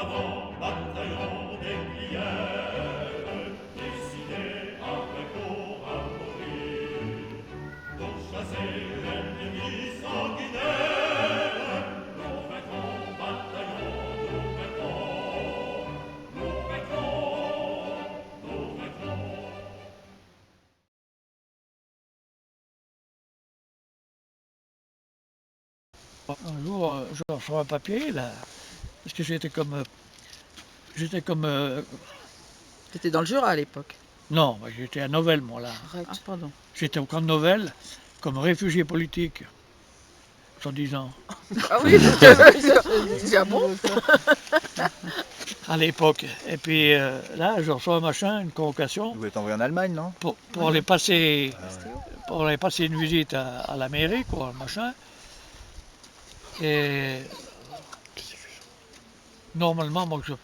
avant, bataillon des prières, décidé après pour à mourir, pour chasser l'ennemi sanguinaire. Nous vaincrons, bataillon, nous vaincrons, nous vaincrons, nous vaincrons. Un jour, je reçois un papier, là, parce que j'étais comme. T'étais dans le Jura à l'époque. Non, moi, j'étais à Novelle, moi, là. Ah, pardon. J'étais au camp de Novelle, comme réfugié politique, soi-disant, Ah oui, je dis, ah bon? à l'époque. Et puis là, je reçois un machin, une convocation, Vous êtes envoyé en Allemagne, non? pour aller passer, pour aller passer une visite à la mairie, quoi, machin. Et normalement, moi, je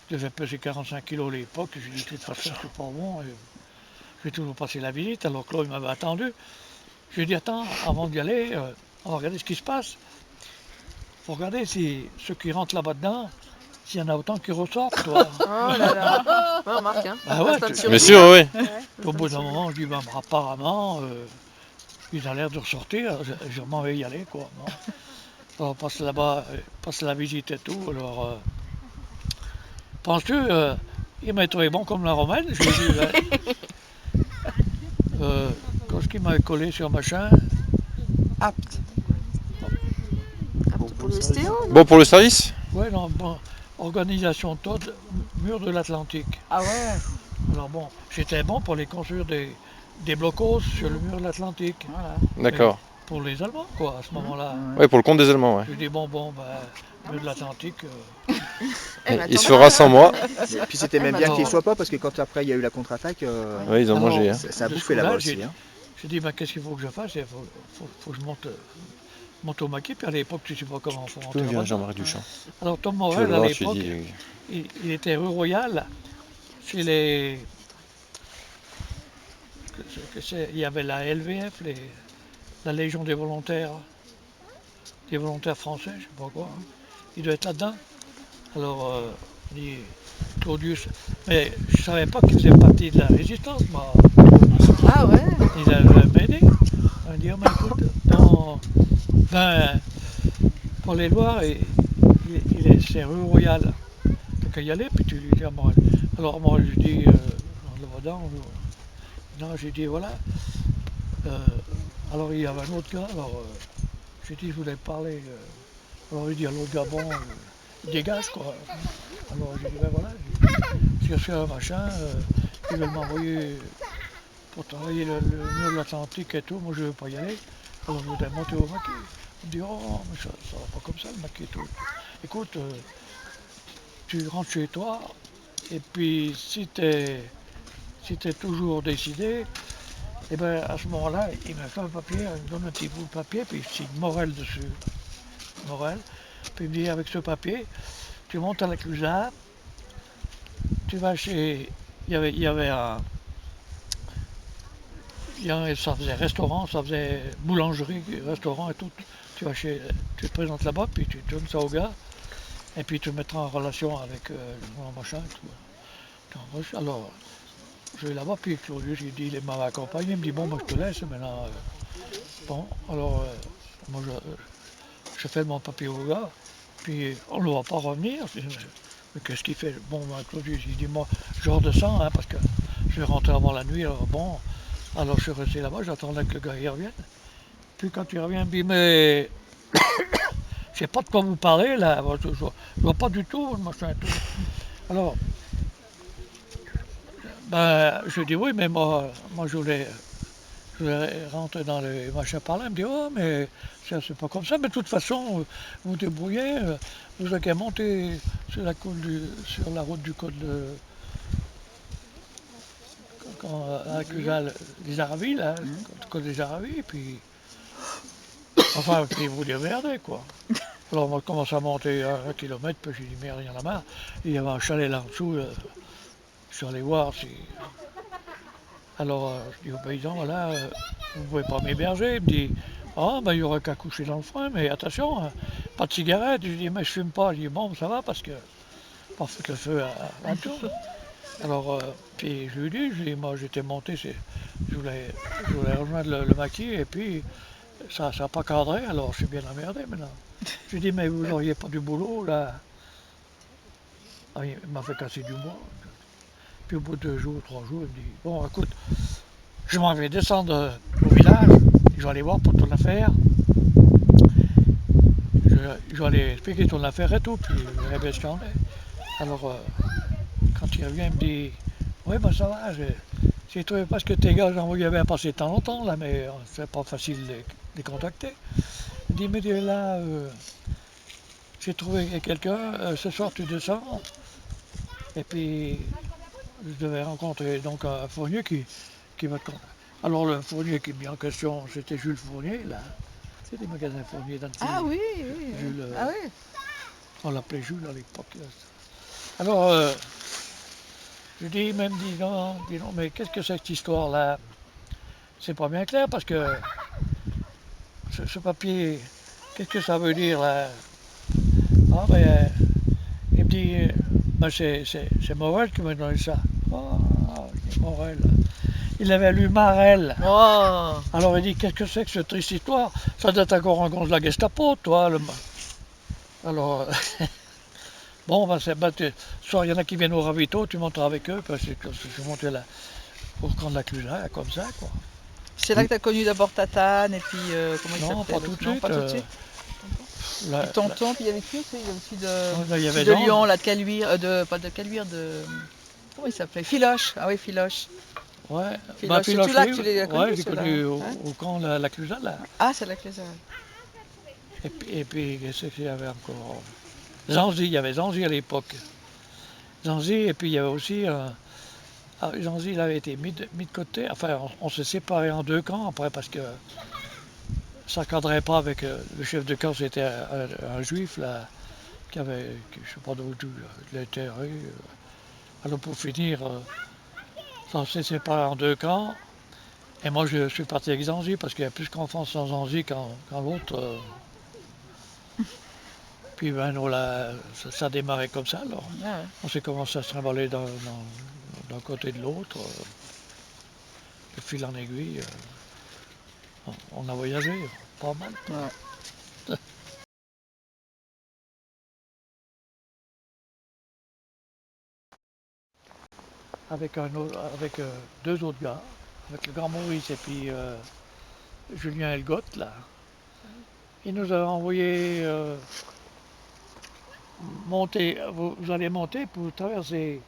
devais peser 45 kilos à l'époque. J'ai dit, de toute façon, c'est pas bon. Et j'ai toujours passé la visite, alors Claude m'avait attendu. J'ai dit, attends, avant d'y aller, on va regarder ce qui se passe. Faut regarder si ceux qui rentrent là-bas dedans, s'il y en a autant qui ressortent, toi. Oh là là. Ouais, remarque, hein. Bah ouais, Instinct de survie. Bien sûr, oui. Au bout d'un moment, je dis, bah, apparemment, ils ont l'air de ressortir, je m'en vais y aller, quoi. Non. On passe là-bas, passe la visite et tout, alors... penses-tu, il m'a trouvé bon comme la romaine, je lui ai dit, quand ce qu'il m'a collé sur machin, Apte. Apte pour le stéo, non? Bon pour le service? ouais, non, bon, organisation TOD, mur de l'Atlantique. Ah ouais. Alors bon, j'étais bon pour les construire des blocos sur le mur de l'Atlantique. Voilà. D'accord. Pour les Allemands, quoi, à ce moment-là. Ouais, pour le compte des Allemands, ouais. Je dis, bon, mur de l'Atlantique, Il se fera sans moi. Et puis c'était même bien qu'il ne soit pas, parce que quand après il y a eu la contre-attaque, Oui, ils ont Alors, mangé. Hein. ça a de ce bouffé coup-là, là-bas aussi. Hein. j'ai dit, qu'est-ce qu'il faut que je fasse? Il faut que je monte au maquis, puis à l'époque, tu sais pas comment faut Tu peux rentrer me dire là-bas. Jean-Marie Duchamp. Alors Tom Tu veux Morel, le à voir, tu l'époque, dis. il était rue Royale, chez les... Il y avait la LVF, la Légion des volontaires français, je sais pas quoi. Hein. Il doit être là-dedans. Alors, il dit, Claudius, mais je savais pas qu'il faisait partie de la résistance, moi. Ah ouais. Il avait m'aidé. Il m'a dit, oh, mais écoute, pour les Loirs, c'est rue Royale. Tu qu'à y aller, puis tu lui dis à Morel. Alors moi, je dis, en le voyant, non, j'ai dit, voilà. Alors il y avait un autre gars, alors j'ai dit, je voulais parler. Alors il dit à l'autre gars, bon, dégage, quoi. Alors j'ai dit, ben voilà, j'ai reçu un machin, ils veulent m'envoyer pour travailler le mur de l'Atlantique et tout, moi je ne veux pas y aller. Alors je voudrais monter au maquis. Il me dit, oh, mais ça va pas comme ça le maquis et tout. Écoute, tu rentres chez toi, et puis si t'es toujours décidé, et bien à ce moment-là, il me fait un papier, il me donne un petit bout de papier, puis il signe Morel dessus. Morel. Puis il me dit, avec ce papier, tu montes à la Clusaz, tu vas chez... Il y avait un... Ça faisait restaurant, ça faisait boulangerie, restaurant et tout. Tu te présentes là-bas, puis tu donnes ça au gars, et puis tu te mettras en relation avec le machin et tout. Alors, je vais là-bas, puis Claudius, il m'avait accompagné, il me dit, bon, moi je te laisse maintenant. Bon, alors, moi je fais mon papier au gars, puis on ne va pas revenir. Je dis, mais qu'est-ce qu'il fait? Bon, Claudius, il dit, moi, je redescends, hein, parce que je vais rentrer avant la nuit, alors bon. Alors je suis resté là-bas, j'attendais que le gars y revienne. Puis quand il revient, il me dit, mais je sais pas de quoi vous parlez là, je vois pas du tout, machin tout. Alors, je dis oui, mais moi je voulais rentrer dans les machins par là. Il me dit, oh, mais c'est pas comme ça, mais de toute façon, vous vous débrouillez, vous avez qu'à monter sur la route du code de. Avec les Aravis, là, le code des Aravis, et puis. Enfin, puis vous démerdez, quoi. Alors, on commence à monter à 1 kilomètre, puis j'ai dit, merde, il y en a marre. Il y avait un chalet là en dessous, je suis allé voir si. Alors, je dis au paysan, voilà, vous pouvez pas m'héberger. Il me dit, ah, ben, il y aura qu'à coucher dans le frein, mais attention, hein, pas de cigarette. Je dis, mais je fume pas. Je dis, bon, ça va, parce que pas foutre le feu à la tour. Alors, puis je lui ai dit, moi j'étais monté, je voulais rejoindre le maquis et puis ça n'a pas cadré, alors je suis bien emmerdé maintenant. Je lui ai dit, mais vous n'auriez pas du boulot là? Ah, il m'a fait casser du bois. Puis au bout de 2 jours, 3 jours, il me dit, bon écoute, je m'en vais descendre au village, je vais aller voir pour ton affaire. Je vais aller expliquer ton affaire et tout, puis je verrai bien ce qu'il en est. Alors, quand il revient, il me dit, oui, ben ça va, j'ai trouvé parce que tes gars, j'en voyais bien passer tant longtemps, là, mais c'est pas facile de les contacter. Il dit, mais là, j'ai trouvé quelqu'un, ce soir tu descends, et puis je devais rencontrer donc un fournier qui va te contacter. Alors le fournier qui est mis en question, c'était Jules Fournier, là. C'est des magasins Fournier d'Antilles. Ah oui, oui. Jules, Ah oui. on l'appelait Jules à l'époque. Alors, je dis, il me dit non, mais qu'est-ce que c'est que cette histoire-là? C'est pas bien clair parce que ce papier, qu'est-ce que ça veut dire là? Ah ben, il me dit, ben, c'est Morel qui m'a donné ça. Oh, Morel. Il avait lu Marel. Oh. Alors il dit, qu'est-ce que c'est que cette triste histoire? Ça doit être encore un gonze de la Gestapo, toi. Alors, bon, ben, soit il y en a qui viennent au ravito, tu montes avec eux, parce que je suis monté là pour prendre la Clusa, comme ça, quoi. C'est là que tu as connu d'abord Tatane et puis comment il s'appelle? Non, pas tout de suite. Non, pas tout de suite. La- Tonton, puis il y avait qui aussi? Il y avait aussi il y de, avait de Jean. Lyon, là, de Caluire, pas de Caluire, de... Comment il s'appelait? Filoche. Ah oui, Filoche. Ouais, Filoche, c'est Filoche, tout là que oui. tu l'as connu, Ouais, j'ai ceux-là, connu hein? au camp la Clusa, là. Ah, c'est là que les a. Et puis qu'est-ce qu'il y avait encore? Zanzi, il y avait Zanzi à l'époque. Zanzi, et puis il y avait aussi... Zanzi, il avait été mis de côté. Enfin, on s'est séparés en 2 camps après parce que ça ne cadrait pas avec le chef de camp, c'était un juif, là, qui avait, je ne sais pas d'où il était. Alors pour finir, ça s'est séparé en 2 camps. Et moi, je suis parti avec Zanzi parce qu'il y a plus qu'enfants sans Zanzi qu'en l'autre. Puis ben, ça a démarré comme ça. Alors, Ah ouais. on s'est commencé à se trimballer d'un côté de l'autre. De fil en aiguille, on a voyagé, pas mal. Ouais. Avec 2 autres gars, avec le grand Maurice et puis Julien Elgotte, là. Il nous a envoyé monter, vous allez monter pour traverser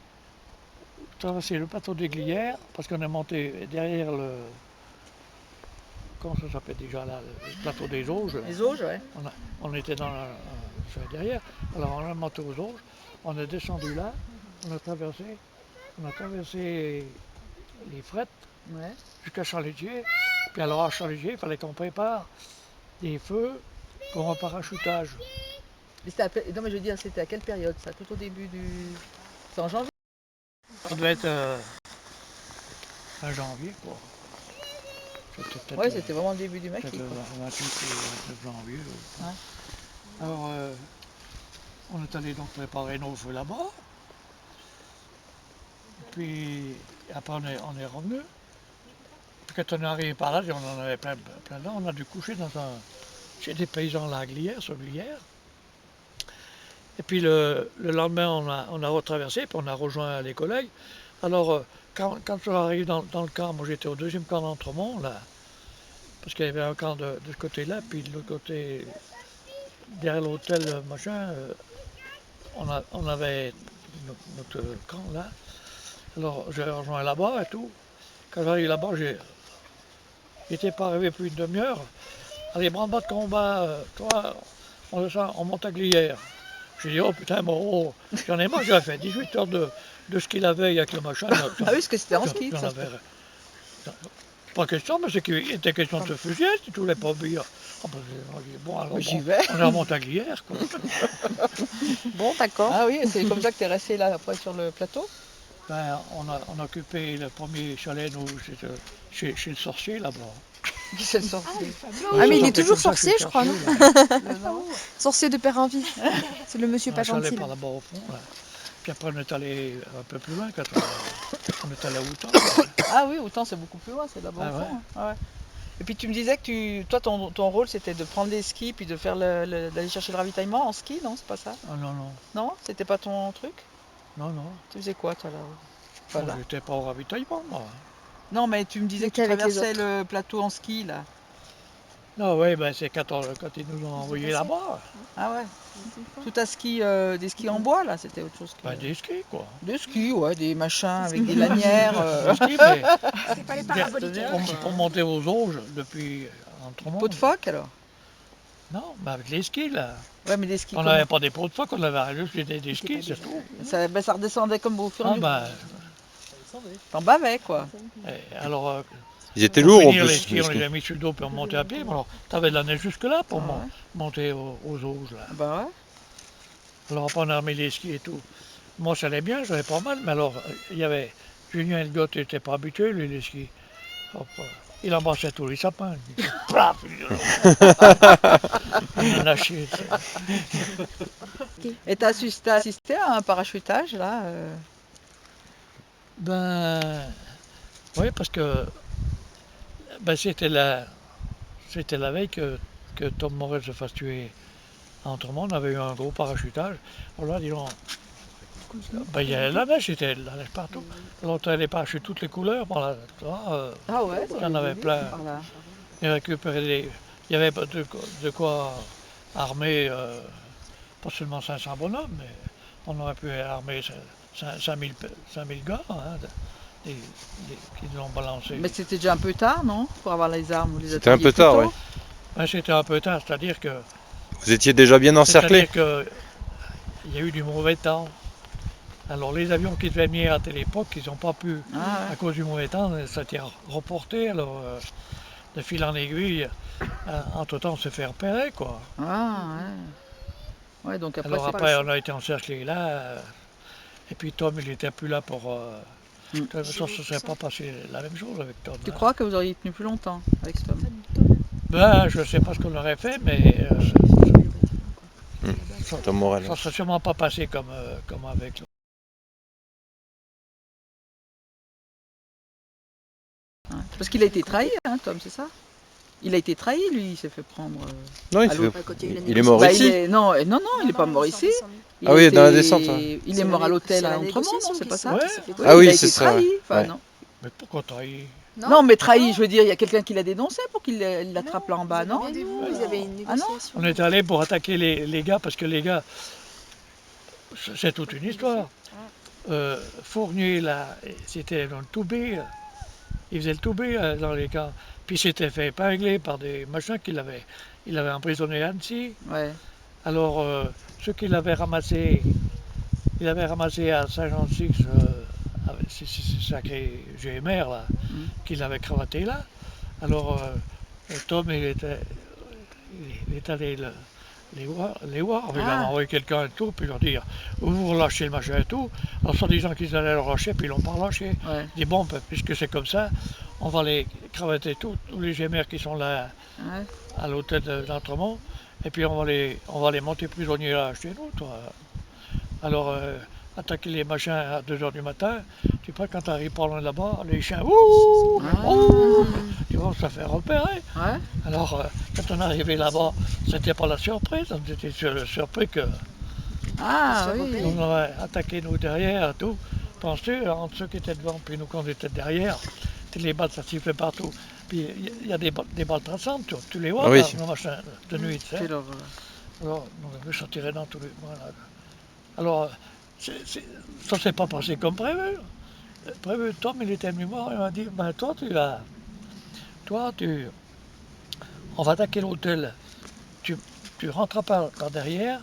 le plateau des Glières, parce qu'on est monté derrière comment ça s'appelle déjà là, le plateau des Auges. Là. Les auges, ouais. On était derrière, alors on est monté aux Auges, on est descendu là, on a traversé les frettes Ouais. jusqu'à Charlégier, puis alors à Charlégier, il fallait qu'on prépare des feux pour un parachutage. Mais non, mais je veux dire, c'était à quelle période ça? Tout au début du. C'est en janvier? Ça devait être un janvier, quoi. Ouais, c'était vraiment le début du peut-être maquis. le 28 et 29 janvier. Ouais. Alors, on est allé donc préparer nos feux là-bas. Puis après, on est revenu. Puis quand on est arrivé par là, on en avait plein là, on a dû coucher chez des paysans là à Glières, sur Glières. Et puis le lendemain, on a retraversé, puis on a rejoint les collègues. Alors, quand on arrive dans le camp, moi j'étais au 2e camp d'Entremont, là, parce qu'il y avait un camp de ce côté-là, puis de l'autre côté, derrière l'hôtel, machin, on avait notre camp là. Alors j'ai rejoint là-bas et tout. Quand j'arrive là-bas, j'étais pas arrivé plus d'une demi-heure. Allez, branle-bas de combat, toi, on descend, on monte à Glières. J'ai dit, oh putain, Moreau, j'en ai marre, j'avais fait 18 heures de ski la veille avec le machin. Ah oui, parce que c'était en ski, ça. Pas question, mais c'est qu'il était question de se fusiller si tu voulais pas obéir. Ah, ben, bon, alors, J'y vais. on remonte à Glières, quoi. Bon, d'accord. Ah oui, c'est comme ça que tu es resté là après sur le plateau? Ben, on a occupé le premier chalet, nous, chez le sorcier là-bas. C'est le sorcier. Ah, mais il est sortait toujours comme ça, sorcier, je crois, non? là. Sorcier de père en vie. C'est le monsieur Un pas chalet gentil. par là-bas au fond. Là. Puis après, on est allé un peu plus loin, quand on est allé à Outan. Ah oui, autant c'est beaucoup plus loin, c'est là-bas Ah au fond, ouais. hein. Ah ouais. Et puis tu me disais que toi, ton rôle, c'était de prendre les skis, puis de faire d'aller chercher le ravitaillement en ski, non? C'est pas ça? Ah non, non, Non? C'était pas ton truc? non, non. Tu faisais quoi, toi, là? Moi, Voilà. j'étais pas au ravitaillement, moi. Non, mais tu me disais Mais que tu t'es avec les traversais autres. le plateau en ski, là. Non, oui, ben c'est quand ils nous ont envoyés là-bas. Ah ouais? Tout à ski, des skis en bois, là, c'était autre chose que... Ben, des skis, quoi. Des skis, ouais, des machins avec des lanières. Des skis, mais C'est pas les paraboliques. pour monter aux Auges depuis Entremont. Pot de phoque, alors? Non, mais avec les skis, là. Ouais, mais des skis On comment? n'avait pas des pots de phoque, on avait juste des skis, c'est tout. Ça redescendait comme au fur et à Ah, mesure. ben, T'en bavais, quoi. alors, Ils étaient pour lourds en finir, les plus. skis, les on skis. les a mis sur le dos, puis on montait à pied. Mais alors, t'avais de la neige jusque-là pour Ah ouais. monter aux Auges, là. Ah bah ouais. Alors, après, on a remis les skis et tout. Moi, ça allait bien, j'avais pas mal, mais alors, il y avait Julien Elgot, il n'était pas habitué, lui, les skis. Hop, il embrassait tous les sapins. Il dit, plaf, il en a chié. Et t'as assisté à un parachutage, là Ben, oui, parce que ben, c'était la veille que Tom Morel se fasse tuer à Entremont. On avait eu un gros parachutage. Alors là, dis donc, ben, il y avait la neige, c'était de la neige partout. Alors, tu as des parachutes toutes les couleurs. Bon, là, Ah ouais, il y en avait plein. Voilà. Il y avait de quoi armer, pas seulement 500 bonhommes, mais on aurait pu armer 5000 gars qui l'ont balancé. Mais c'était déjà un peu tard, non? Pour avoir les armes ou les C'était un ateliers peu tard, plus oui. tôt? Ben, c'était un peu tard, c'est-à-dire que Vous étiez déjà bien encerclés. il y a eu du mauvais temps. Alors les avions qui devaient venir à telle époque, ils n'ont pas pu, Ah à cause du mauvais temps, ça a été reporté. Alors de fil en aiguille, entre-temps on s'est fait repérer, quoi. ouais. Ah ouais. Ouais, donc après, Alors c'est pas après le on a été encerclés là, et puis Tom il n'était plus là pour... ça ne serait pas passé la même chose avec Tom. Tu hein. crois que vous auriez tenu plus longtemps avec Tom? Ben je ne sais pas ce qu'on aurait fait, mais Tom Morel. ça ne serait sûrement pas passé comme avec l'autre. Ouais. Parce qu'il a été trahi, hein, Tom, c'est ça? Il a été trahi, lui, il s'est fait prendre. Non, il, à fait- l'autre. il est mort Bah, ici. non, non, il n'est pas mort ici. Il Ah a oui, dans la été- descente, ouais. Il est mort à l'hôtel à Entremont, non, c'est pas ça? Ouais. Ah il oui, a c'est été ça, trahi. ouais. Enfin, Ouais. non. Mais pourquoi trahi? Non, mais trahi, je veux dire, il y a quelqu'un qui l'a dénoncé pour qu'il l'attrape là en bas, non? Vous avez une Ah non? négociation. On est allé pour attaquer les gars, parce que les gars, c'est toute une histoire. Fournier, là, c'était dans le Toubé, il faisait le Toubé dans les camps. Puis il s'était fait épingler par des machins il avait emprisonné à Annecy. Ouais. Alors, ceux qu'il avait ramassés, il avait ramassé à Saint-Jean-de-Six, c'est sacré GMR, là, qu'il avait cravaté là. Alors, Tom, il est allé les voir. Il a envoyé quelqu'un et tout, puis leur dire vous relâchez le machin et tout. Alors, sans disant qu'ils allaient le relâcher, puis ils l'ont pas relâché. Ouais. Il dit bon, ben, puisque c'est comme ça, on va les cravater tous les GMR qui sont là Ouais. à l'hôtel d'Entremont, et puis on va les monter prisonniers là chez nous, toi. Alors, attaquer les machins à 2h du matin, tu vois, quand tu arrives pas loin là-bas, les chiens, ouh, ouh, tu vois, ça fait repérer. Ouais. Alors, quand on est arrivé là-bas, c'était pas la surprise, on était surpris que Ah oui. on aurait attaqué nous derrière, tout. Penses-tu, entre ceux qui étaient devant, puis nous qu'on était derrière, les balles, ça sifflait partout. Puis il y a des balles traçantes, tu les vois, Ah oui. là, nos machins de nuit, tu sais. Quelle horreur. Alors, on a vu ça tirer dans tous les... Voilà. Alors, ça s'est pas passé comme prévu. Prévu, Tom, il était venu voir, il m'a dit, ben toi, on va attaquer l'hôtel, tu rentres par derrière,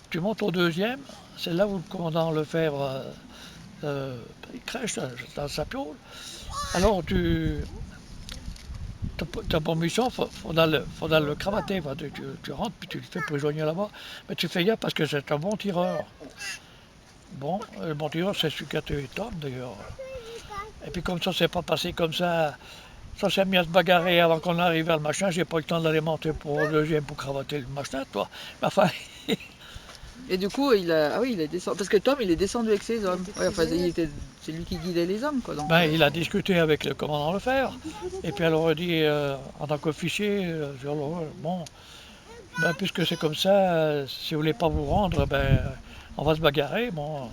tu montes au deuxième, c'est là où le commandant Lefebvre, il crèche dans sa piole. Alors, ta pour mission, faudra le cravater. Tu rentres, puis tu le fais prisonnier là-bas. Mais tu fais gaffe parce que c'est un bon tireur. Bon, le bon tireur, c'est celui qui a tué Tom, d'ailleurs. Et puis comme ça s'est pas passé comme ça s'est mis à se bagarrer avant qu'on arrive à le machin. J'ai pas eu le temps d'aller monter pour le deuxième pour cravater le machin, toi. Mais enfin, Et Et du coup, il est descendu. Parce que Tom, il est descendu avec ses hommes. Ouais, enfin, c'est lui qui guidait les hommes, quoi. Donc, Ben, il a discuté avec le commandant Lefebvre. Et puis alors il dit, en tant qu'officier, sur le- bon, ben, puisque c'est comme ça, si vous voulez pas vous rendre, ben, on va se bagarrer. Bon,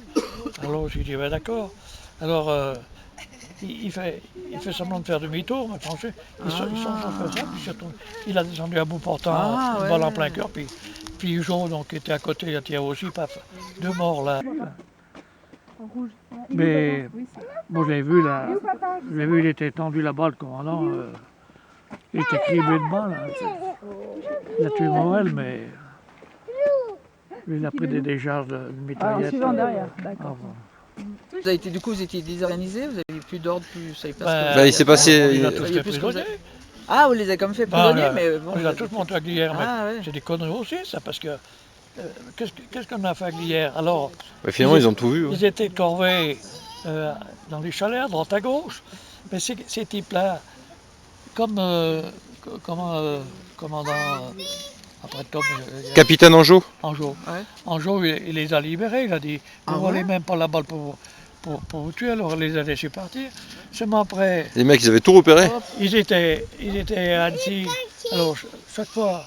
alors j'ai dit, ben d'accord. Alors il fait semblant de faire demi-tour, mais franchement, il s'en fait ça, puis il a descendu à bout portant, une balle en plein cœur, puis Hugo, donc, qui était à côté, il a tiré aussi, paf, 2 morts là. Mais bon, je l'ai vu là, il était tendu là-bas, le commandant, il était criblé de balles. Là. Il a tué Morel, mais lui, il a pris des décharges de mitraillettes. En suivant derrière, d'accord. vous avez été, du coup, vous étiez désorganisés, vous avez plus d'ordre, vous savez pas ce que Bah, il s'est passé- Il a vous tous saviez fait plus ce que vous prisonniers. avez- Ah, vous les avez comme fait prisonniers, mais bon. Il a tous monté à Glières, mais Ah, ouais. c'est des conneries aussi, ça, parce que qu'est-ce qu'on a fait à Glières? Alors, Ouais, finalement, ils ont tout vu. Ouais. ils étaient corvés dans les chalets, à droite à gauche. Mais ces types-là, comme commandant, après Tom, Capitaine Anjou. Anjou. Ouais. Anjou, il les a libérés, il a dit, Ah vous ouais volez même pas la balle pour vous tuer, alors il les a laissés partir. Seulement après, Les mecs, ils avaient tout repéré. ils étaient à Annecy, alors chaque fois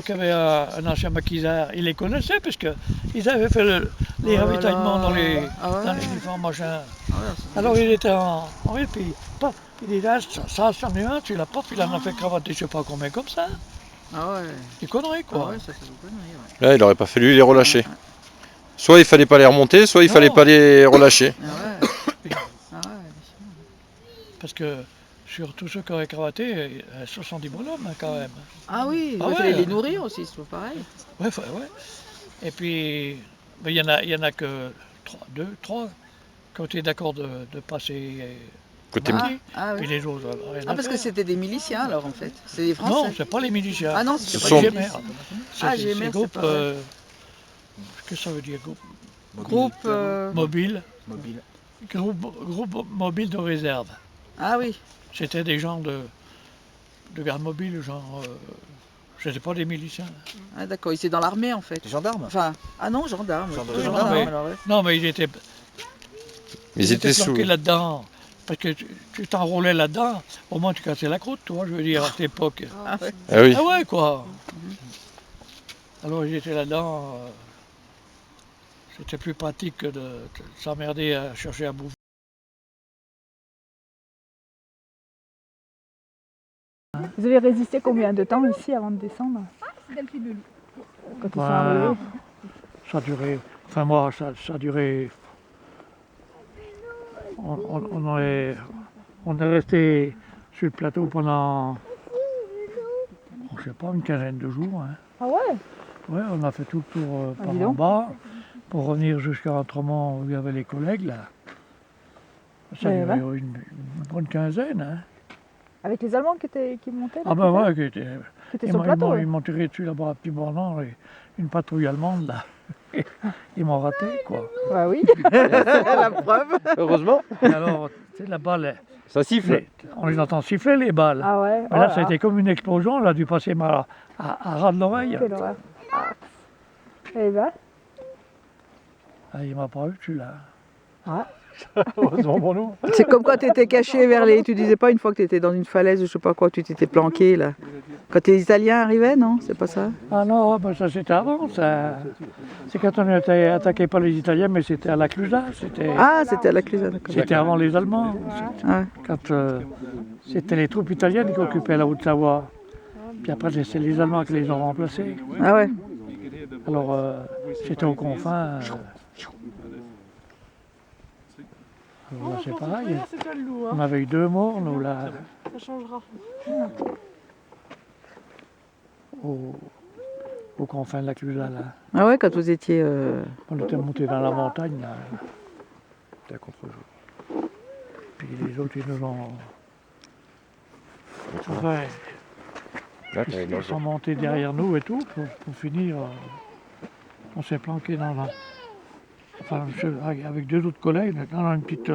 qu'il y avait un ancien maquisard, ils les connaissaient, puisqu'ils avaient fait les Oh là ravitaillements là. dans les Ah ouais. différents machins. Ah ouais, c'est- Alors il était en puis paf, il dit là, ça c'en est un, tu l'as pas, puis il en a fait cravater je sais pas combien comme ça. Ah ouais. Des conneries Ah quoi. ouais, ça c'est une connerie, ouais. Là, il aurait pas fallu les relâcher. Soit il fallait pas les remonter, soit il fallait pas les relâcher. Ah ouais. Ah ouais. Parce que sur tous ceux qui auraient cravaté, 70 bonhommes hein, quand même. Ah oui, Ah il fallait ouais. les nourrir aussi, c'est pas pareil. Ouais. Et puis ben, il y en a que 3 qui ont été d'accord de passer. Côté Ah, ah Puis oui. les autres, rien à Ah, parce que faire. c'était des miliciens alors en fait. C'est des Non, Français. c'est pas les miliciens. Ah non, Ce c'est sont- pas des GMR. miliciens. Ah, GMR, c'est groupe, pas vrai. qu'est-ce que ça veut dire, groupe Groupe. mobile, Mobile. groupe mobile de réserve. Ah oui. C'était des gens de garde mobile, genre, c'était pas des miliciens. Ah d'accord, il était dans l'armée en fait. Les gendarmes. Enfin, ah non, gendarme. Gendarme. plutôt Non, gendarme, mais- alors, ouais. Non, mais ils étaient sous. planqués là-dedans. Parce que tu t'enrôlais là-dedans, au moins tu cassais la croûte, toi, je veux dire, à cette époque. Ah ouais. Ah oui. Ah ouais, quoi. Alors ils étaient là-dedans. C'était plus pratique que de s'emmerder à chercher à bouffer. Vous avez résisté combien de temps ici avant de descendre? Quand ils sont arrivés. Ça a duré. Enfin, moi, ça a duré. On est resté sur le plateau pendant. Je sais pas, une quinzaine de jours. Hein. Ah ouais? Ouais, on a fait tout le tour par dis en donc. bas pour revenir jusqu'à Entremont où il y avait les collègues là. Ça a Ouais, duré ouais. une bonne quinzaine. Hein. Avec les Allemands qui montaient là, Ah ben qui ouais, étaient sur le plateau. ils m'ont tiré dessus là-bas à Petit Bornand, une patrouille allemande là. Ils m'ont raté quoi. Ouais, oui. La preuve. Heureusement. Et alors, tu sais, la balle, Ça siffle. on les entend siffler les balles. Ah ouais. Mais là, ça a été comme une explosion, on a dû passer à ras de l'oreille. Quelle horreur. Ah. Eh ben. Ah, il m'a pas eu celui-là. Ah. Heureusement pour nous. C'est comme quand tu étais caché vers les. Tu disais pas une fois que tu étais dans une falaise, je sais pas quoi, tu t'étais planqué là. Quand les Italiens arrivaient, non? C'est pas ça? Ah non, ben ça c'était avant. Ça... C'est quand on a été attaqué par les Italiens, mais c'était à la Clusaz. Ah, c'était à la Clusa, d'accord. C'était avant les Allemands. Ah, Quand c'était les troupes italiennes qui occupaient la Haute-Savoie. Puis après, c'est les Allemands qui les ont remplacés. ah ouais. Alors, c'était aux confins. Alors là, c'est pareil. On avait eu 2 morts, nous, là. Ça changera. Aux confins de la Clusaz, là. Ah ouais, quand vous étiez. On était montés dans la montagne, là. C'était à contre-jour. Puis les autres, ils nous ont... Enfin, ils sont montés derrière nous et tout, pour finir... on s'est planqué dans la... Enfin, avec 2 autres collègues, dans une petite...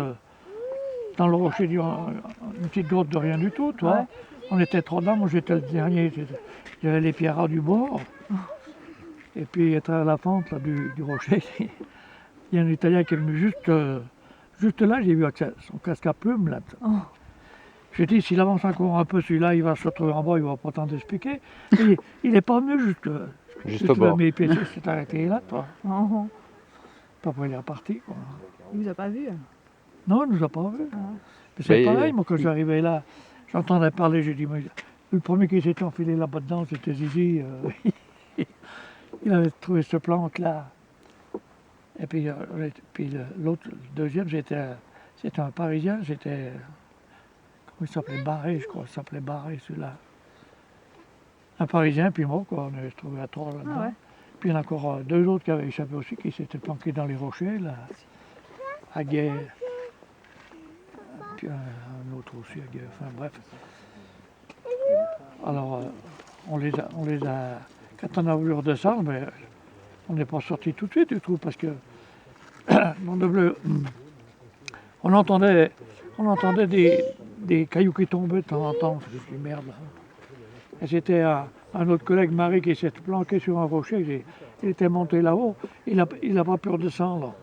dans le rocher, une petite grotte de rien du tout, toi. Ouais. On était 3 dedans, moi j'étais le dernier. J'avais les pierres du bord. Et puis à travers la fente là, du rocher, il y a un Italien qui est venu juste là, j'ai vu avec son casque à plumes là. Oh. J'ai dit, s'il avance encore un peu, celui-là, il va se retrouver en bas, il va pas tant expliquer. Il n'est pas venu Juste au bord. Mais il s'est arrêté là, toi. Oh. Après, il est reparti, quoi. Il vous a pas vu? Non, il nous a pas vus. Ah. Mais c'est Mais- pareil, moi, quand j'arrivais là, j'entendais parler, j'ai dit, mais le premier qui s'était enfilé là-bas dedans, c'était Zizi. Il avait trouvé ce planque-là. Et puis, l'autre, le deuxième, c'était un Parisien, c'était... Comment il s'appelait? Barré, je crois, il s'appelait Barré, celui-là. Un Parisien, puis moi, quoi, on est trouvé à trois là-dedans. Ah ouais. Puis il y en a encore deux autres qui avaient échappé aussi, qui s'étaient planqués dans les rochers, là, à Gué. Puis un autre aussi à Gué, enfin bref. Alors, on les a, quand on a voulu redescendre, mais on n'est pas sorti tout de suite du trou, parce que, nom de bleu, on entendait des cailloux qui tombaient de temps en temps, je dis merde. Là. Et c'était un autre collègue, Marie, qui s'était planqué sur un rocher, il était monté là-haut, il n'a pas pu redescendre.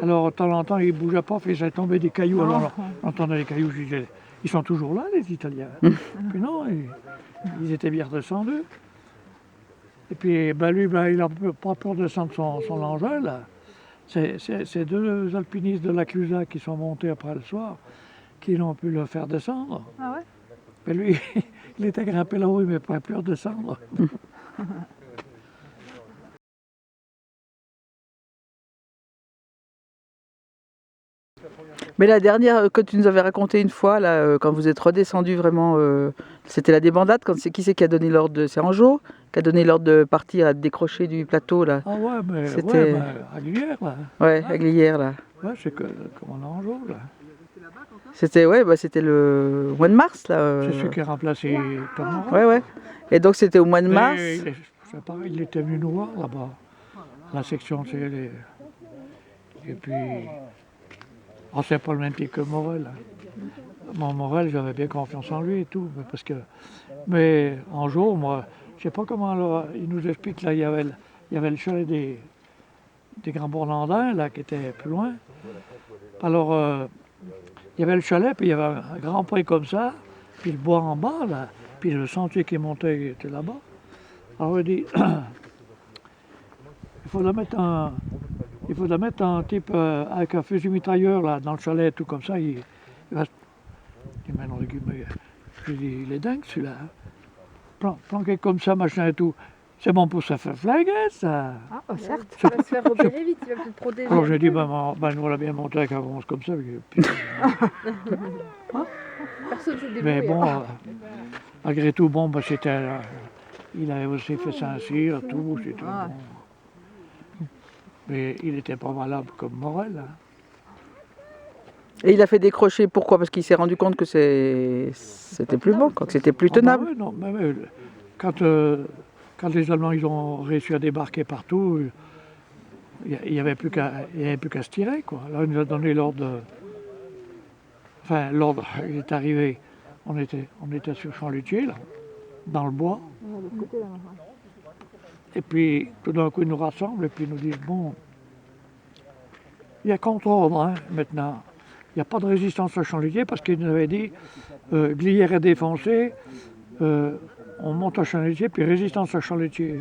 Alors, de temps en temps, il ne bougeait pas, puis ça tombait des cailloux. Alors, on entendait les cailloux, je disais, ils sont toujours là, les Italiens. Puis non, ils étaient bien redescendus. Et puis, ben, lui, ben, il n'a pas pu redescendre son engin, là. C'est deux alpinistes de la Clusa qui sont montés après le soir, qui l'ont pu le faire descendre. Ah ouais? Mais lui, il était grimpé là-haut, il ne pouvait plus redescendre. Mais la dernière que tu nous avais racontée une fois, là, quand vous êtes redescendu vraiment, c'était la débandade. Qui c'est qui a donné l'ordre c'est Anjo qui a donné l'ordre de partir, à décrocher du plateau là. Ah ouais, mais C'était- à Glières, là. Ouais, à Glières là. Ouais, c'est comme on a en jour, là. C'était c'était le mois de mars là. C'est celui qui a remplacé Tom Morin. Ouais, ouais. Et donc c'était au mois de Mais mars. c'est pareil, il était venu nous voir là-bas, la section CL. Et puis, c'est pas le même type que Morel. Mon Morel, j'avais bien confiance en lui et tout, mais en jour, moi, je sais pas comment là, il nous explique, là, il y avait le chalet des Grands Bourlandins, là, qui était plus loin. Alors, il y avait le chalet, puis il y avait un grand pré comme ça, puis le bois en bas, là, puis le sentier qui montait était là-bas. Alors il dit, il faudrait mettre un type avec un fusil mitrailleur là, dans le chalet, tout comme ça, il va... Je dis, mais non, je dis, il est dingue celui-là. Planqué comme ça, machin et tout. C'est bon pour se faire flinguer, ça. Ah, bah, certes. Il va se faire repérer vite, il va plus te protéger. Alors j'ai dit, nous on l'a bien monté avec un bronze comme ça. Puis, Personne se débrouille. mais bon, malgré tout, bon, c'était... il avait aussi fait Saint-Cyr, tout, c'était Ah. bon. Mais il n'était pas valable comme Morel. Hein. Et il a fait décrocher, pourquoi? Parce qu'il s'est rendu compte que c'était plus bon, quoi, que c'était plus tenable. Ah bah ouais, non, mais quand les Allemands ils ont réussi à débarquer partout, il n'y avait plus qu'à se tirer, quoi. Alors il nous a donné l'ordre. Enfin, l'ordre, il est arrivé. On était sur Champ-Lutier, là, dans le bois. Et puis, tout d'un coup, ils nous rassemblent et puis ils nous disent, bon, il y a contre-ordre, hein, maintenant. Il n'y a pas de résistance à Champ-Lutier parce qu'ils nous avaient dit, Glières est défoncé, on monte à Champ-Lutier, puis résistance à Champ-Lutier.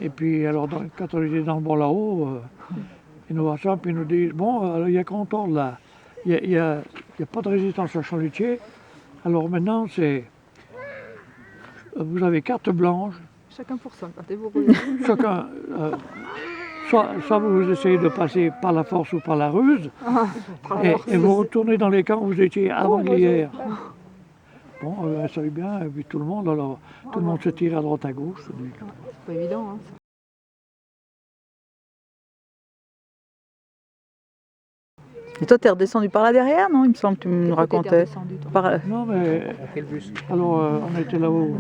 Et puis, alors, quand on était dans le bois là-haut, ils nous rassemblent puis ils nous disent, bon, alors, il y a contre-ordre là. Il n'y a pas de résistance à Champ-Lutier. Alors maintenant, vous avez carte blanche. Chacun pour soi. Chacun, soit vous essayez de passer par la force ou par la ruse, et vous retournez dans les camps où vous étiez avant Glières. Bon, ça va bien, et puis tout le monde, alors, tout le monde se tire à droite à gauche. C'est pas évident, hein. Et toi, t'es redescendu par là derrière, non? Il me semble que tu me racontais. Non, mais alors, on était là-haut.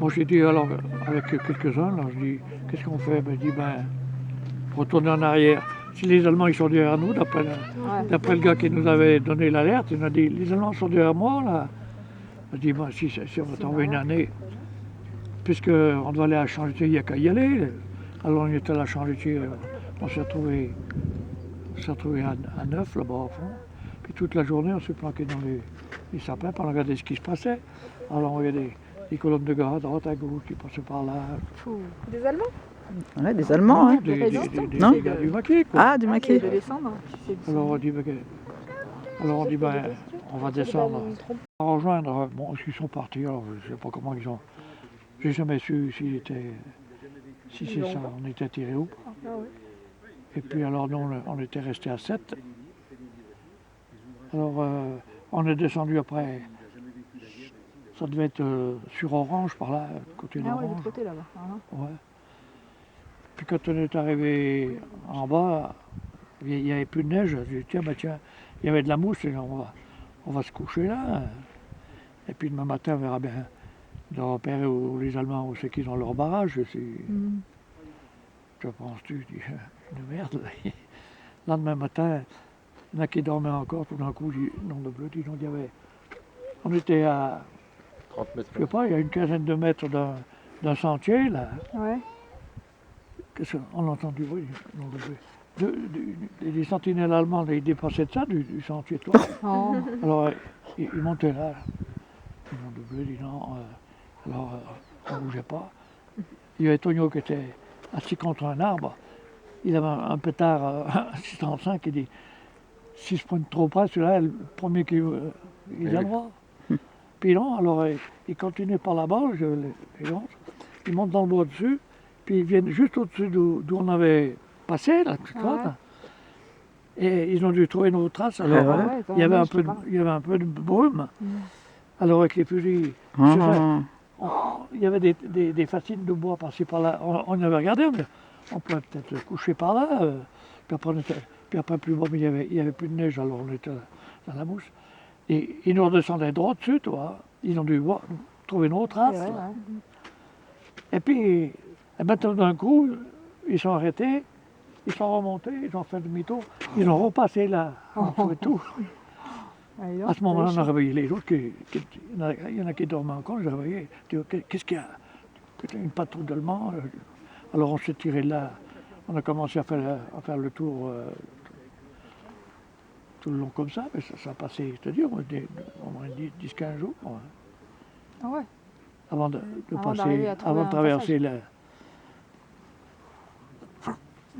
Bon, j'ai dit, alors, avec quelques-uns, là, je dis, qu'est-ce qu'on fait? Ben, je dis, retourner en arrière. Si les Allemands ils sont derrière nous, d'après le gars qui nous avait donné l'alerte, il m'a dit, les Allemands sont derrière moi, là. Je dis, si on va tomber une année. puisqu'on devait aller à Champ-Lutier, il n'y a qu'à y aller. Alors on était à la Champ-Lutier, on s'est retrouvés à 9 là-bas au fond. Puis toute la journée, on s'est planqué dans les sapins pour regarder ce qui se passait. Alors on regardait des colonnes de gars à droite, à gauche, qui passaient par là. Des Allemands? Ouais, des Allemands, hein. Des Non gars du maquis, quoi. Ah, du maquis. De descendre. Alors on dit, ben, on va descendre. On va rejoindre, bon, ils sont partis, alors je ne sais pas comment ils ont. J'ai jamais su si c'est ça, on était tirés ou pas. Ah ouais. Et puis alors nous, on était restés à 7. Alors on est descendu après, ça devait être sur Orange, par là, côté Ah ouais, de d'Orange. l'autre côté là-bas. Ouais. Puis quand on est arrivé en bas, il n'y avait plus de neige. J'ai dit tiens, il y avait de la mousse, et on va se coucher là. Et puis demain matin, on verra bien de repérer où les Allemands, où c'est qu'ils ont leur barrage. Que penses-tu? Je dis, une merde. Le lendemain matin, il y en a qui dormaient encore, tout d'un coup, non de bleu, disons, on était à, 30 mètres. je sais pas, il y a une quinzaine de mètres d'un sentier, là. Ouais. On a entendu, oui, nom de bleu. Les sentinelles allemandes, ils dépassaient de ça, du sentier, toi. Oh. Alors, ils montaient là. Nom de bleu, dit non. Alors, on ne bougeait pas. Il y avait Tonio qui était assis contre un arbre. Il avait un pétard 635 qui dit si je prends trop près, celui-là, le premier qui il a le droit. Puis non, alors il continue par là-bas, il monte dans le bois dessus, puis ils viennent juste au-dessus d'où on avait passé, là, tout Ah ouais. ça. Et ils ont dû trouver nos traces. Alors, Ah ouais, il y avait je sais pas. il y avait un peu de brume. Alors avec les fusils, Ah. il y avait des fascines de bois par-ci par-là. On avait regardé, on pouvait peut-être se coucher par là. Puis après plus bas, mais il y avait plus de neige, alors on était dans la mousse. Et ils nous redescendaient droit dessus, toi. Ils ont dû trouver nos traces. C'est vrai, là. ouais. Et puis, maintenant d'un coup, ils sont arrêtés, ils sont remontés, ils ont fait demi-tour, ils ont repassé là, on trouvait tout. Allez, À ce moment-là, on a réveillé les autres, il y en a qui dormaient encore, j'ai réveillé. Je dis, qu'est-ce qu'il y a? Putain, une patrouille d'Allemands. Alors on s'est tiré de là, on a commencé à faire le tour tout le long comme ça, mais ça a passé, c'est-à-dire, au moins 10-15 jours. Ouais. Ah ouais. Avant de Avant passer, d'arriver à trouver avant de un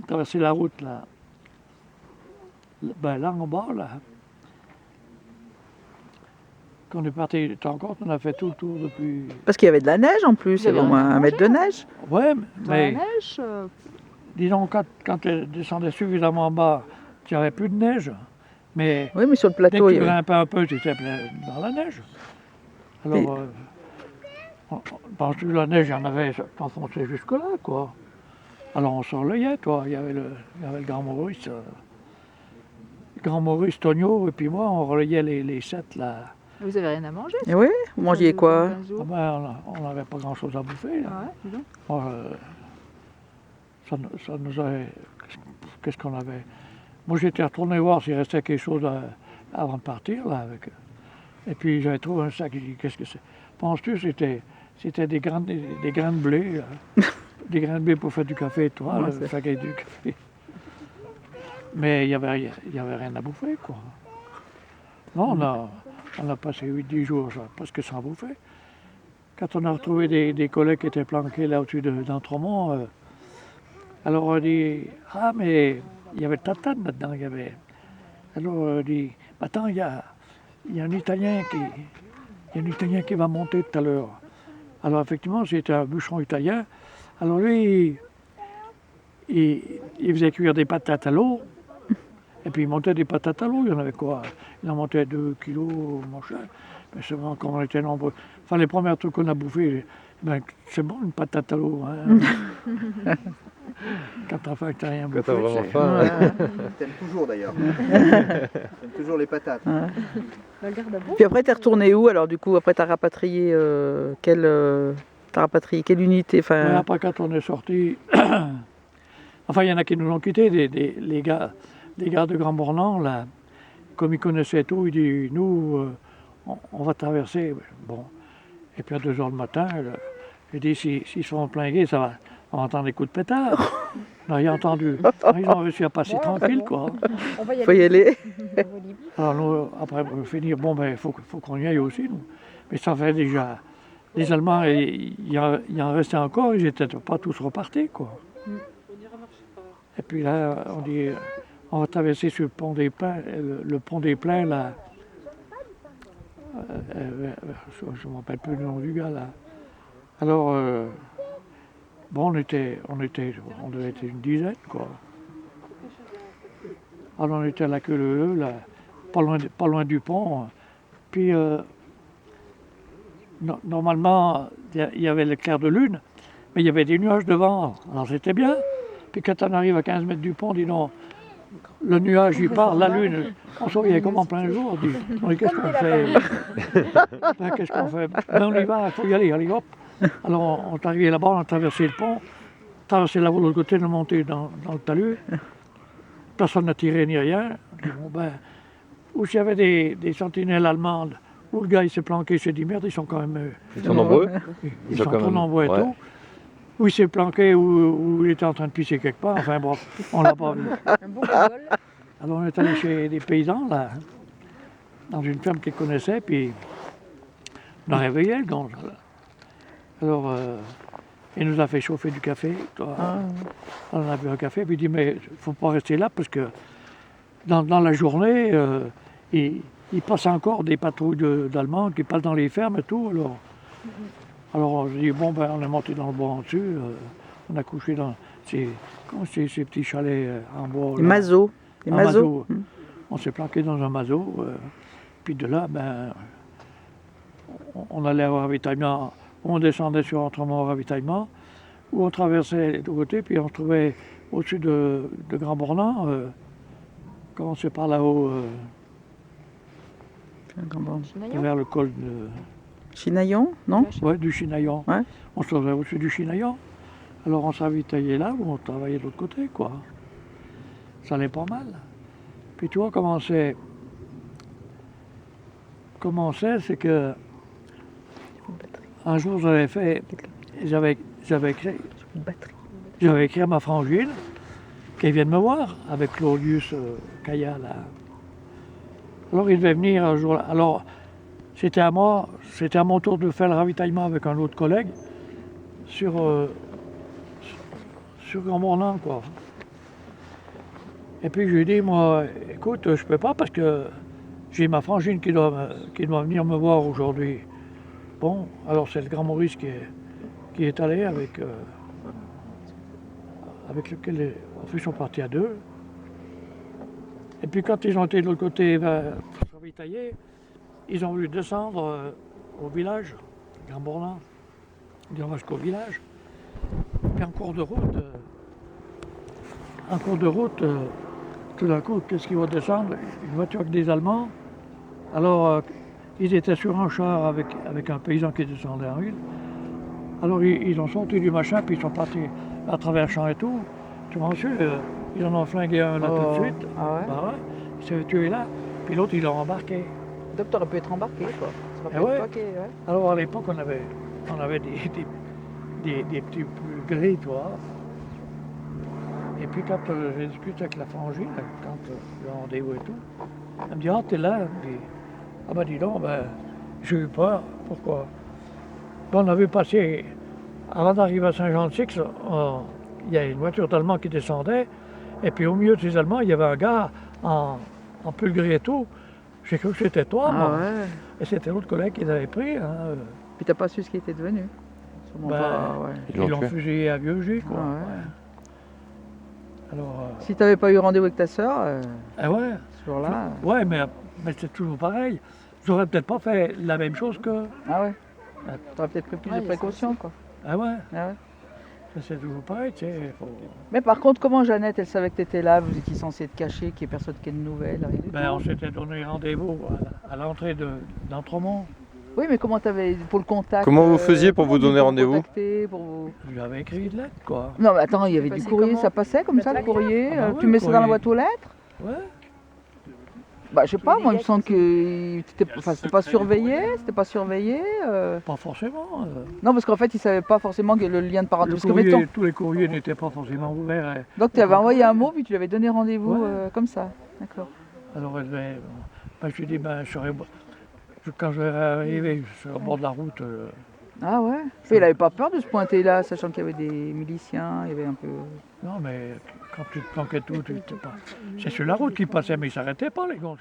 traverser la route là. Ben là en bas là. Quand on est parti, t'en compte, on a fait tout le tour depuis. Parce qu'il y avait de la neige en plus, il y avait au moins un mètre de neige. Ouais, Dans la mais neige, disons quand tu descendais suffisamment bas, il n'y avait plus de neige. Mais Oui, mais sur le dès plateau, que il y tu avait... grimpais un peu, tu étais dans la neige. Alors, penses-tu la neige, il y en avait, t'enfonçait jusque-là, quoi. Alors on s'enlevait, toi. Il y avait le grand Maurice. Grand Maurice, Tonio, et puis moi, on relayait les 7 là. vous avez rien à manger? Et oui, vous mangiez quoi? Ah ben, on n'avait pas grand-chose à bouffer, là. Ah ouais, dis donc. Moi, ça nous avait... Qu'est-ce qu'on avait? Moi, j'étais retourné voir s'il restait quelque chose avant de partir, là. Et puis, j'avais trouvé un sac. J'ai dit, qu'est-ce que c'est? Penses-tu que c'était des grains de blé, là. Des grains de blé pour faire du café, toi, Ouais, le c'est- sac avec du café. Mais il y avait rien à bouffer, quoi. Non, on a passé 8-10 jours presque sans bouffer. Quand on a retrouvé des collègues qui étaient planqués là au-dessus d'Entremont, alors on dit, ah mais il y avait Tatane là-dedans, il y avait. Alors on dit, attends, il y a un Italien qui va monter tout à l'heure. Alors effectivement, c'était un bûcheron italien. Alors lui, il faisait cuire des patates à l'eau. Et puis il montait des patates à l'eau, il y en avait quoi? Il en montait 2 kilos, mon cher. Mais c'est vraiment comme on était nombreux. Enfin, les premiers trucs qu'on a bouffés, ben, c'est bon une patate à l'eau. Hein. Quand t'as faim, que t'as rien Quand bouffé. t'as vraiment c'est- faim. T'aimes toujours d'ailleurs. T'aimes toujours les patates. La garde à bout. Puis après, t'es retourné où alors du coup? Après, t'as rapatrié quelle unité? Mais Enfin, après, quand on est sorti, enfin, il y en a qui nous ont quittés, les gars de Grand Bornand, là, comme ils connaissaient tout, ils disent, nous, on va traverser. Bon. Et puis à 2 heures du matin, J'ai dit, s'ils sont plingués, ça va. On va entendre des coups de pétard. On n'a rien entendu. Alors, ils ont réussi à passer tranquille, quoi. On va y Faut y aller. Alors, nous, après, pour finir, bon, ben, il faut qu'on y aille aussi, nous. Mais ça fait déjà. Les Allemands, il en restait encore, ils n'étaient pas tous repartis, quoi. Et puis là, on dit, on va traverser sur le pont des Plains, là. Je ne me rappelle plus le nom du gars, là. Alors, bon, on devait être une dizaine, quoi. Alors, on était à la queue leu, là, pas loin du pont. Puis, normalement, il y avait l'éclair de lune, mais il y avait des nuages devant. Alors, c'était bien. Puis, quand on arrive à 15 mètres du pont, on dit non, le nuage, il part, la lune, on se voyait comme en plein jour. On dit qu'est-ce qu'on fait? Ben, qu'est-ce qu'on fait? Ben, on y va, il faut y aller, allez, hop. Alors, on est arrivé là-bas, on a traversé le pont, traversé la voie de l'autre côté, on est monté dans le talus. Personne n'a tiré ni rien. On dit, bon, ben, où s'il y avait des sentinelles allemandes, où le gars il s'est planqué, il s'est dit merde, ils sont quand même. Ils sont nombreux. Ils sont quand trop même- nombreux et ouais. tout. Où il s'est planqué, où il était en train de pisser quelque part. Enfin bon, on l'a pas vu. Un bon bol. Alors on est allé chez des paysans, là, dans une ferme qu'ils connaissaient, puis on a réveillé le gars. Là. Alors, il nous a fait chauffer du café. Toi. On a bu un café, puis il dit, mais il ne faut pas rester là, parce que dans la journée, il passe encore des patrouilles d'Allemands qui passent dans les fermes et tout. Alors je dis, bon, ben, on est monté dans le bois en dessus, on a couché dans ces petits chalets en bois. Les là. masos. Les Un masos. maso. On s'est planqué dans un maso, puis de là, ben, on allait au ravitaillement, on descendait sur Entremont au ravitaillement, où on traversait de côté, puis on se trouvait au-dessus de Grand Bornand, commençait par là-haut, vers le col Chinaillon, non? du Chinaillon. Ouais. On se trouvait au-dessus du Chinaillon. Alors on se ravitaillait là, où on travaillait de l'autre côté, quoi. Ça allait pas mal. Puis tu vois comment c'est, c'est que un jour j'avais écrit à ma frangine qu'elle vienne me voir avec Claudius Caillat là. Alors il devait venir un jour là. Alors c'était à mon tour de faire le ravitaillement avec un autre collègue sur Grand Bornand, quoi. Et puis je lui ai dit, moi, écoute, je peux pas parce que j'ai ma frangine qui doit venir me voir aujourd'hui. Bon, alors c'est le grand Maurice qui est allé avec lequel ils sont partis à deux. Et puis quand ils ont été de l'autre côté pour se ravitailler, ils ont voulu descendre au village, Grand Bornand. Ils ont jusqu'au village. Puis en cours de route, tout d'un coup, qu'est-ce qu'ils vont descendre? Une voiture avec des Allemands. Alors, ils étaient sur un char avec un paysan qui descendait en ville. Alors, ils ont sauté du machin, puis ils sont partis à travers le champ et tout. Tu vois, monsieur, ils en ont flingué un là tout de suite. Ah ouais? Bah ouais, il s'est tué là. Puis l'autre, ils l'ont embarqué. Donc tu aurais pu être embarqué, quoi. Ça Eh aurait pu ouais. être plaqué, ouais. Alors, à l'époque, on avait des petits plus gris, tu vois. Et puis quand j'ai discuté avec la frangine, quand le rendez-vous et tout, elle me dit, ah, t'es là? Elle me dit, ah ben dis donc, ben, j'ai eu peur. Pourquoi? Ben, on avait passé, avant d'arriver à Saint-Jean-de-Six, il y a une voiture d'Allemands qui descendait, et puis au milieu de ces Allemands, il y avait un gars en pull gris et tout. J'ai cru que c'était toi, moi. Ah ouais. Et c'était l'autre collègue qui l'avait pris. Hein. Puis t'as pas su ce qui était devenu. Sûrement Ben, pas, ouais. Ils l'ont Ils l'ont tué. fusillé à Vieux-J, quoi. Ah ouais. Ouais. Alors, Si t'avais pas eu rendez-vous avec ta sœur, ouais. ce jour-là. Ouais, mais c'est toujours pareil. J'aurais peut-être pas fait la même chose que. Ah ouais. T'aurais peut-être pris plus de précautions, quoi. Ah ouais, Ah ouais. ça c'est toujours pareil, tu sais. Mais par contre, comment Jeannette, elle savait que t'étais là, vous étiez censé être caché, qu'il n'y ait personne qui ait de nouvelles, rien du Ben, tout. on s'était donné rendez-vous à l'entrée d'Entremont. Oui, mais comment t'avais, pour le contact Comment vous faisiez pour comment vous donner vous rendez-vous? contacter, pour vous... J'avais écrit une lettre, quoi. Non, mais attends, il y avait Ça du passait courrier, comment? ça passait comme ça, le Lettre à la courrier Ah bah oui, tu mets le ça dans la courrier. boîte aux lettres? Ouais. Bah, je sais pas, moi, il me semble que c'était pas surveillé, Pas forcément. Non, parce qu'en fait, ils savaient pas forcément que le lien de parenté. Parce que, mettons, Tous les courriers n'étaient pas forcément ouverts. Hein. donc tu avais envoyé un mot, puis tu lui avais donné rendez-vous comme ça. D'accord. Alors je lui ai dit, quand je vais arriver sur le bord de la route, Ah ouais. Mais il avait pas peur de se pointer là, sachant qu'il y avait des miliciens, il y avait un peu. non mais quand tu te planquais tout, c'est sur la route qu'ils passaient, mais ils s'arrêtaient pas les gars.